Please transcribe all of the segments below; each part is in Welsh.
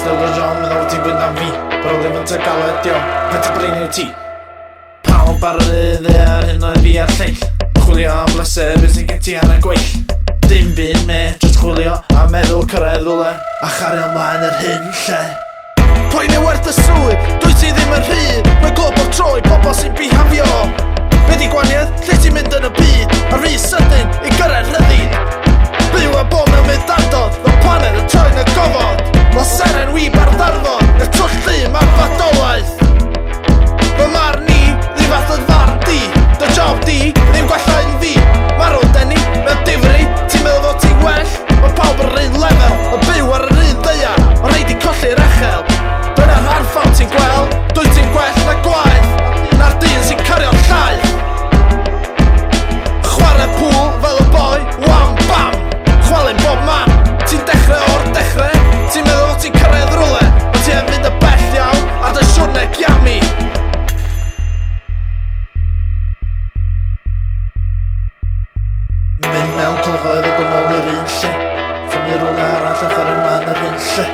Saizmundo John meddwl ti'n gwyn am fi Bro ddim yn tegaledio Fet y brin yw ti Pawb ar yr iddi ar hyn oedd fi ar lleill Chwilio am bleser beth sy'n gen ti ar y gweill Dim byd me, just chwilio a meddwl cyrraedd rwle A chario ymlaen yr hyn lle Pwy neu werth y swydd, dwi ti ddim yn rhydd Mae glob o'r troi, pobol sy'n bihafio Be di gwaniad, lle ti'n mynd yn y byd A rhy sydyn i gyrraedd rhyddid Byw a bod mewn medardod, fel planed yn troi'n y gofod Fel seren wyb ar ddarfod, y twll llym a'r badolaeth Fy marn ni, ddim fath oedd farn di Dy job di, ddim gwella un fi Marw deni, mewn difri, ti'n meddwl fod ti'n well Mae pawb ar yr un lefel, o byw ar yr un ddeia O rhaid i colli'r echel Dyna'r harffawn ti'n gweld, dwy ti'n gwell na gwaith Na'r dyn sy'n cario'r llaeth Chwarae pŵl fel y boi, wham bam Chwalyn bob man, ti'n dechrau o'r dechrau Ti'n meddwl fod ti'n cyrraedd rwle O ti yn mynd y bell iawn, a dy siwrne giami Mynd mewn clychoedd o gymol yr un lle Ffynnu rwle arall a chwarae man yr un lle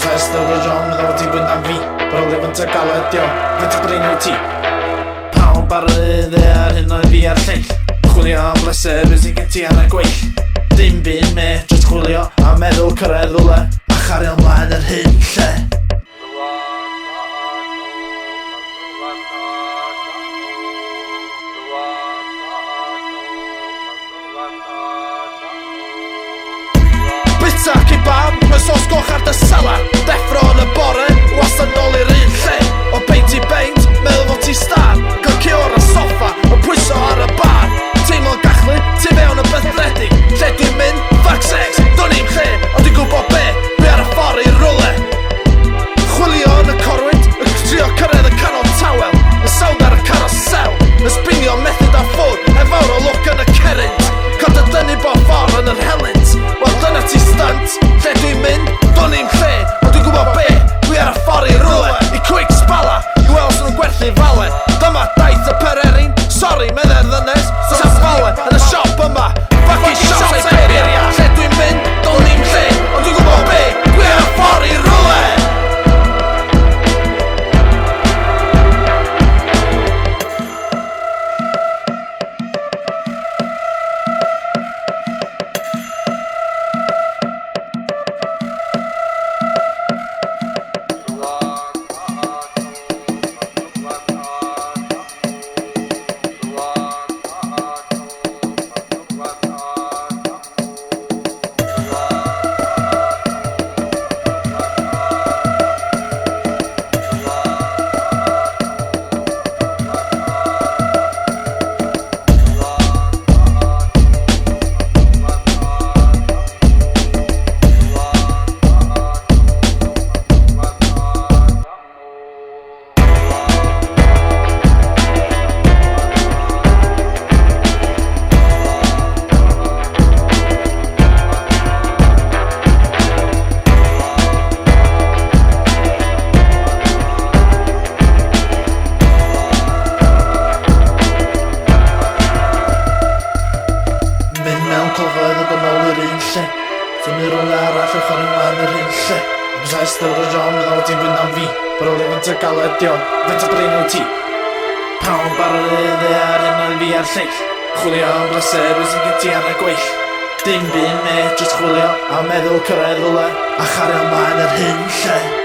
Saizmundo John meddwl ti'n gwyn am fi Bro ddim yn tegaledio Fet y brin yw ti Pawb ar yr iddi ar hyn oedd fi ar lleill Chwilio am bleser beth sy'n gen ti ar y gweill Dim byd me, just chwilio a meddwl cyrraedd rwle A chario ymlaen yr hyn lle Bita kebab, mae sos goch ar dy salad Deffro yn y bore, wastad nôl i'r un lle O beint i beint, meddwl fod ti star Gylcio ar y soffa, o pwyso ar y bar Teimlo'n gachlyd, ti fewn y bythredig Lle dwi'n mynd, fuck sex, do'n i'm lle Ond dwi'n gwybod be, dwi ar y ffordd i'r rwle Chwilio yn y corwynt, y trio cyrraedd y canol tawel Y sawd ar y carosel, y sbinio method a ffwrdd Efawr o look yn y cerynt Cod y dynnu bo ffordd yn yr helynt Wel dyna ti stunt, lle dwi'n mynd, do'n i'm lle Ond dwi'n gwybod be, dwi ar y ffordd i'r rwle I quick spala, I weld sy'n nhw'n gwerthu fale Dyma daith y pererin, sori medde'r ddynes Sa'n fale yn y siop yma Fucking siop Siberia Lle dwi'n mynd, do'n i'm lle Ond dwi'n gwybod be, dwi ar y ffordd i'r rwle Ffynnu rwle arall a chwarae ymlaen yr hyn lle Saizmundo John meddwl ti'n gwyn am fi Bro ddim yn tegaledio Fet y brin yw ti Pawb ar yr iddi ar hyn oedd fi ar lleill Chwilio am bleser beth sy'n gen ti ar y gweill Dim byd me, just chwilio a meddwl cyrraedd rwle A chario ymlaen yr hyn lle